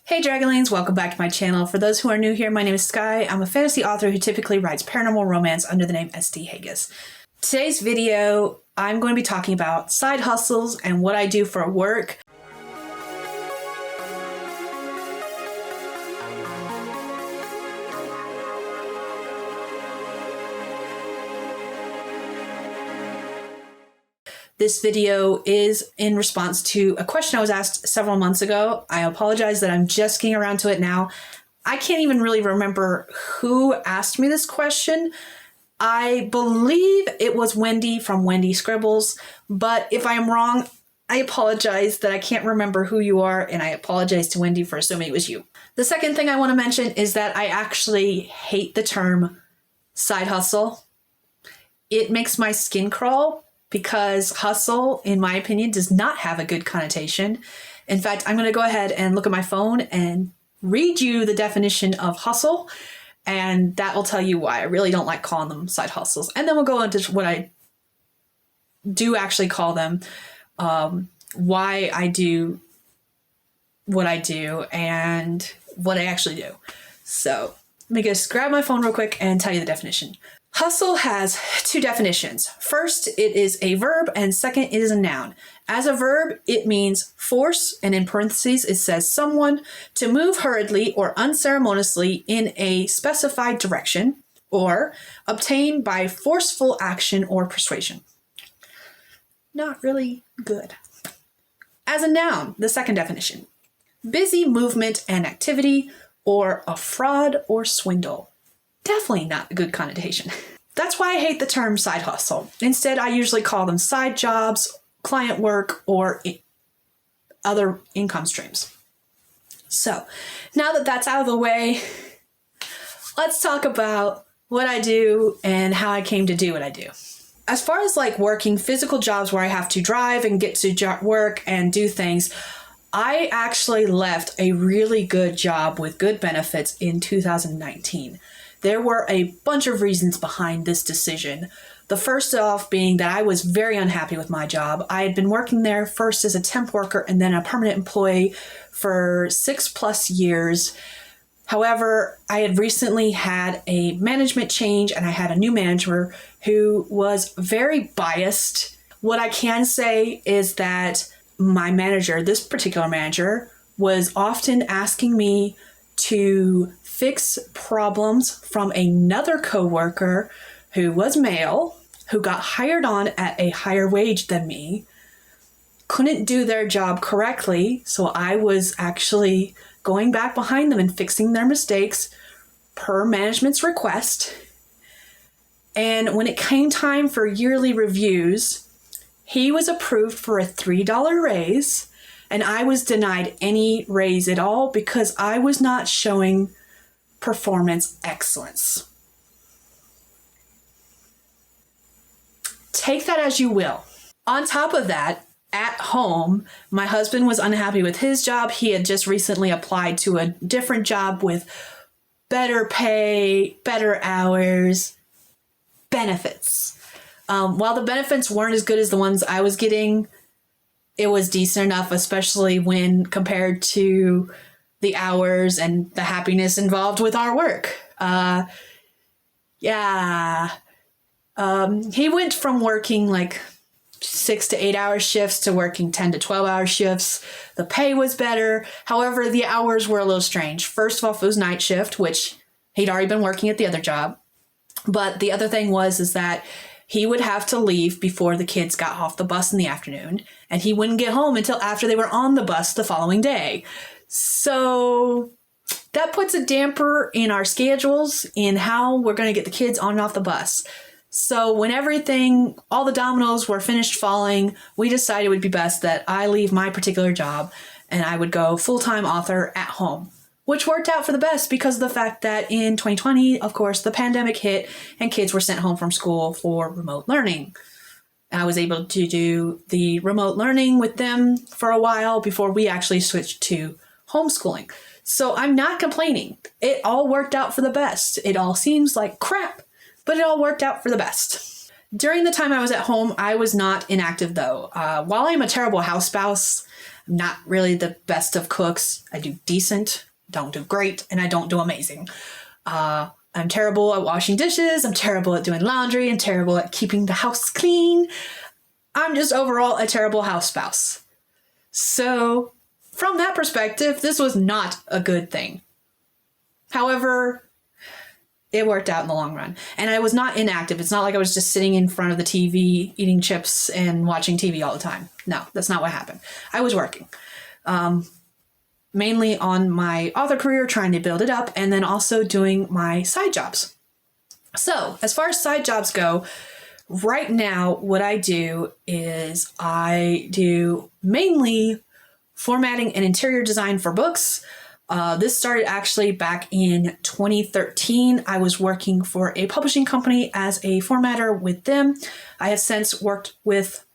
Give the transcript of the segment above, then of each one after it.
Hey Dragonlings, welcome back to my channel. For those who are new here, my name is Skye. I'm a fantasy author who typically writes paranormal romance under the name SD Hegyes. Today's video, I'm going to be talking about side hustles and what I do for work. This video is in response to a question I was asked several months ago. I apologize that I'm just getting around to it now. I can't even really remember who asked me this question. I believe it was Wendy from Wendy Scribbles, but if I am wrong, I apologize that I can't remember who you are, and I apologize to Wendy for assuming it was you. The second thing I want to mention is that I actually hate the term side hustle. It makes my skin crawl, because hustle, in my opinion, does not have a good connotation. In fact, I'm going to go ahead and look at my phone and read you the definition of hustle, and that will tell you why I really don't like calling them side hustles. And then we'll go into what I do actually call them, why I do what I do, and what I actually do. So let me just grab my phone real quick and tell you the definition. Hustle has two definitions. First, it is a verb, and second, it is a noun. As a verb, it means force, and in parentheses, it says someone to move hurriedly or unceremoniously in a specified direction, or obtain by forceful action or persuasion. Not really good. As a noun, the second definition, busy movement and activity, or a fraud or swindle. Definitely not a good connotation. That's why I hate the term side hustle. Instead, I usually call them side jobs, client work, or other income streams. So now that that's out of the way, let's talk about what I do and how I came to do what I do. As far as like working physical jobs where I have to drive and get to work and do things, I actually left a really good job with good benefits in 2019. There were a bunch of reasons behind this decision. The first off being that I was very unhappy with my job. I had been working there first as a temp worker and then a permanent employee for 6+ years. However, I had recently had a management change and I had a new manager who was very biased. What I can say is that my manager, this particular manager, was often asking me to fix problems from another coworker who was male, who got hired on at a higher wage than me, couldn't do their job correctly, so I was actually going back behind them and fixing their mistakes per management's request. And when it came time for yearly reviews, he was approved for a $3 raise, and I was denied any raise at all because I was not showing performance excellence. Take that as you will. On top of that, at home, my husband was unhappy with his job. He had just recently applied to a different job with better pay, better hours, benefits. While the benefits weren't as good as the ones I was getting, it was decent enough, especially when compared to the hours and the happiness involved with our work. He went from working like 6 to 8 hour shifts to working 10 to 12 hour shifts. The pay was better. However, the hours were a little strange. First of all, it was night shift, which he'd already been working at the other job. But the other thing is that he would have to leave before the kids got off the bus in the afternoon, and he wouldn't get home until after they were on the bus the following day. So that puts a damper in our schedules in how we're going to get the kids on and off the bus. So when all the dominoes were finished falling, we decided it would be best that I leave my particular job and I would go full-time author at home, which worked out for the best because of the fact that in 2020, of course, the pandemic hit and kids were sent home from school for remote learning. I was able to do the remote learning with them for a while before we actually switched to homeschooling. So I'm not complaining. It all worked out for the best. It all seems like crap, but it all worked out for the best. During the time I was at home, I was not inactive though. While I'm a terrible house spouse, I'm not really the best of cooks. I do decent, don't do great, and I don't do amazing. I'm terrible at washing dishes. I'm terrible at doing laundry. I'm terrible at keeping the house clean. I'm just overall a terrible house spouse. So from that perspective, this was not a good thing. However, it worked out in the long run. And I was not inactive. It's not like I was just sitting in front of the TV, eating chips and watching TV all the time. No, that's not what happened. I was working. Mainly on my author career, trying to build it up, and then also doing my side jobs. So as far as side jobs go, right now, what I do is I do mainly formatting and interior design for books. This started actually back in 2013. I was working for a publishing company as a formatter with them. I have since worked with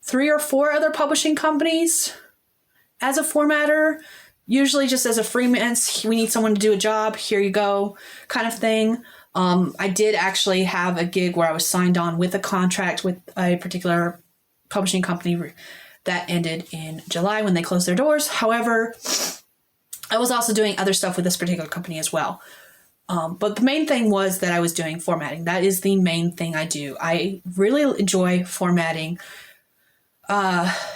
3 or 4 other publishing companies as a formatter, usually just as a freelance. We need someone to do a job, here you go, kind of thing. I did actually have a gig where I was signed on with a contract with a particular publishing company that ended in July when they closed their doors. However, I was also doing other stuff with this particular company as well. But the main thing was that I was doing formatting. That is the main thing I do. I really enjoy formatting.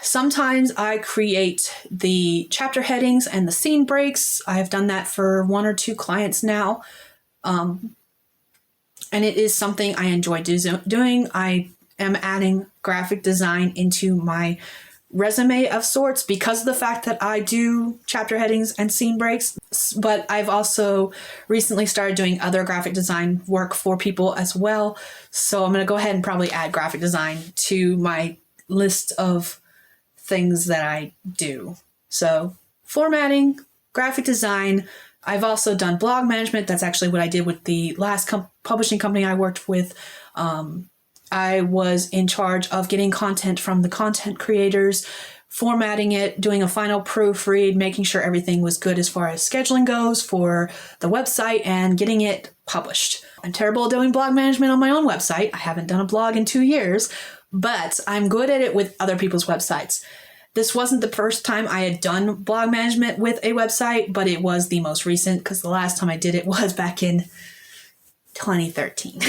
Sometimes I create the chapter headings and the scene breaks. I have done that for 1 or 2 clients now. And it is something I enjoy doing. I am adding graphic design into my resume of sorts because of the fact that I do chapter headings and scene breaks. But I've also recently started doing other graphic design work for people as well. So I'm going to go ahead and probably add graphic design to my list of things that I do. So formatting, graphic design. I've also done blog management. That's actually what I did with the last publishing company I worked with. I was in charge of getting content from the content creators, formatting it, doing a final proofread, making sure everything was good as far as scheduling goes for the website, and getting it published. I'm terrible at doing blog management on my own website. I haven't done a blog in 2 years, but I'm good at it with other people's websites. This wasn't the first time I had done blog management with a website, but it was the most recent because the last time I did it was back in 2013.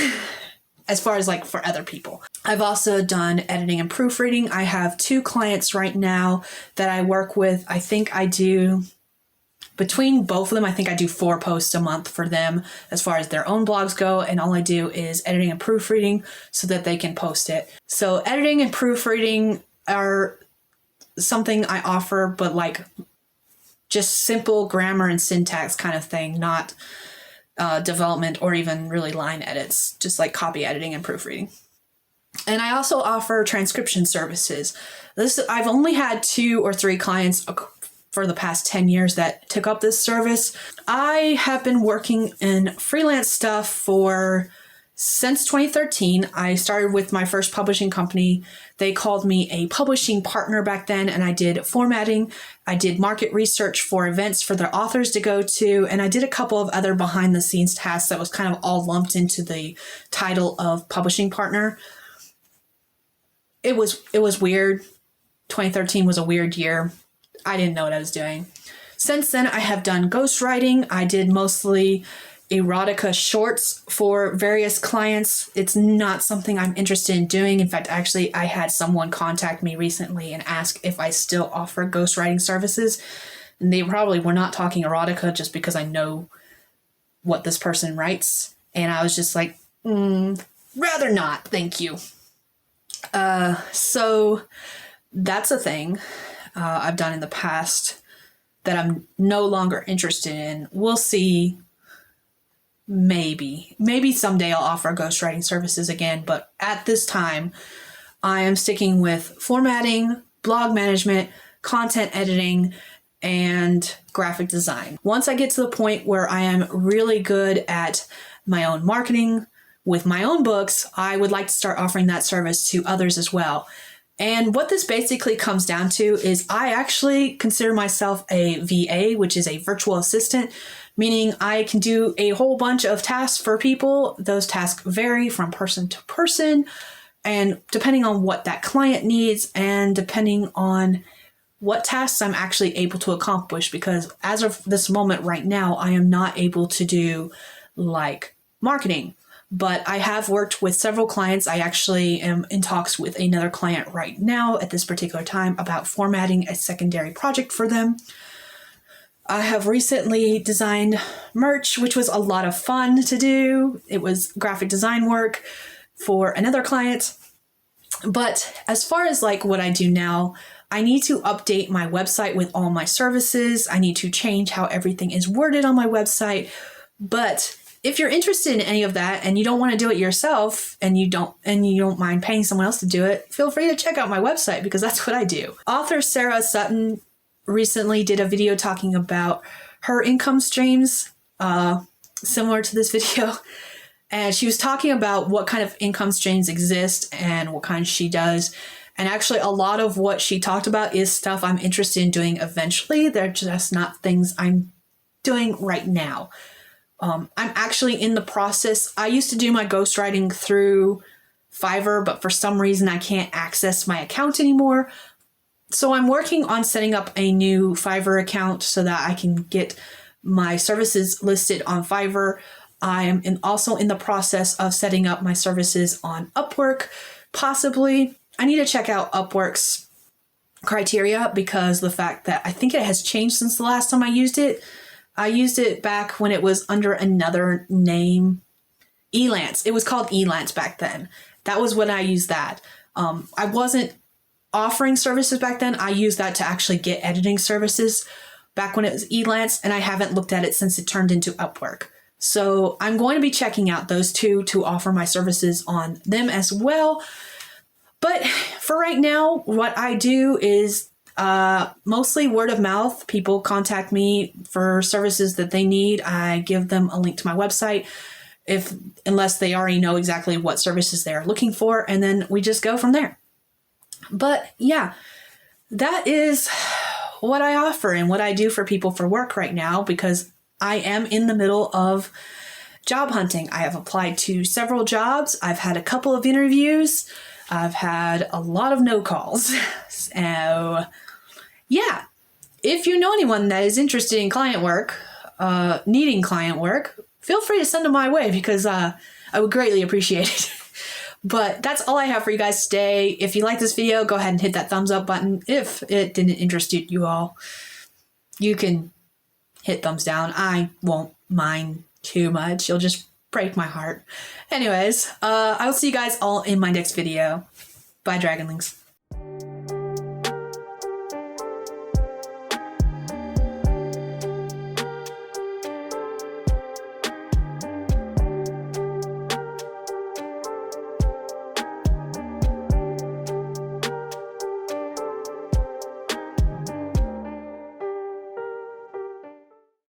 As far as like for other people. I've also done editing and proofreading. I have 2 clients right now that I work with. I think I do, between both of them, I think I do 4 posts a month for them as far as their own blogs go. And all I do is editing and proofreading so that they can post it. So editing and proofreading are something I offer, but like just simple grammar and syntax kind of thing, not development or even really line edits, just like copy editing and proofreading. And I also offer transcription services. I've only had 2 or 3 clients for the past 10 years that took up this service. I have been working in freelance stuff since 2013. I started with my first publishing company. They called me a publishing partner back then, and I did formatting. I did market research for events for their authors to go to, and I did a couple of other behind the scenes tasks that was kind of all lumped into the title of publishing partner. It was weird. 2013 was a weird year. I didn't know what I was doing. Since then, I have done ghostwriting. I did mostly erotica shorts for various clients. It's not something I'm interested in doing. In fact, actually, I had someone contact me recently and ask if I still offer ghostwriting services. And they probably were not talking erotica just because I know what this person writes. And I was just like, rather not, thank you. So that's a thing I've done in the past that I'm no longer interested in. We'll see. Maybe someday I'll offer ghostwriting services again, but at this time I am sticking with formatting, blog management, content editing, and graphic design. Once I get to the point where I am really good at my own marketing with my own books, I would like to start offering that service to others as well. And what this basically comes down to is I actually consider myself a VA, which is a virtual assistant, meaning I can do a whole bunch of tasks for people. Those tasks vary from person to person. And depending on what that client needs and depending on what tasks I'm actually able to accomplish, because as of this moment right now, I am not able to do like marketing, but I have worked with several clients. I actually am in talks with another client right now at this particular time about formatting a secondary project for them. I have recently designed merch, which was a lot of fun to do. It was graphic design work for another client. But as far as like what I do now, I need to update my website with all my services. I need to change how everything is worded on my website. But if you're interested in any of that and you don't want to do it yourself and you don't mind paying someone else to do it, feel free to check out my website because that's what I do. Author Sarah Sutton recently did a video talking about her income streams, similar to this video. And she was talking about what kind of income streams exist and what kind she does. And actually, a lot of what she talked about is stuff I'm interested in doing eventually. They're just not things I'm doing right now. I'm actually in the process. I used to do my ghostwriting through Fiverr, but for some reason I can't access my account anymore. So I'm working on setting up a new Fiverr account so that I can get my services listed on Fiverr. I am also in the process of setting up my services on Upwork, possibly. I need to check out Upwork's criteria because the fact that I think it has changed since the last time I used it. I used it back when it was under another name, Elance. It was called Elance back then. That was when I used that. I wasn't offering services back then. I used that to actually get editing services back when it was Elance, and I haven't looked at it since it turned into Upwork. So I'm going to be checking out those two to offer my services on them as well. But for right now, what I do is mostly word of mouth. People contact me for services that they need. I give them a link to my website unless they already know exactly what services they are looking for. And then we just go from there. But yeah, that is what I offer and what I do for people for work right now because I am in the middle of job hunting. I have applied to several jobs. I've had a couple of interviews. I've had a lot of no calls. So yeah, if you know anyone that is interested in client work, needing client work, feel free to send them my way because I would greatly appreciate it. But that's all I have for you guys today. If you like this video, go ahead and hit that thumbs up button. If it didn't interest you all, you can hit thumbs down. I won't mind too much. You'll just break my heart. Anyways, I will see you guys all in my next video. Bye, Dragonlings.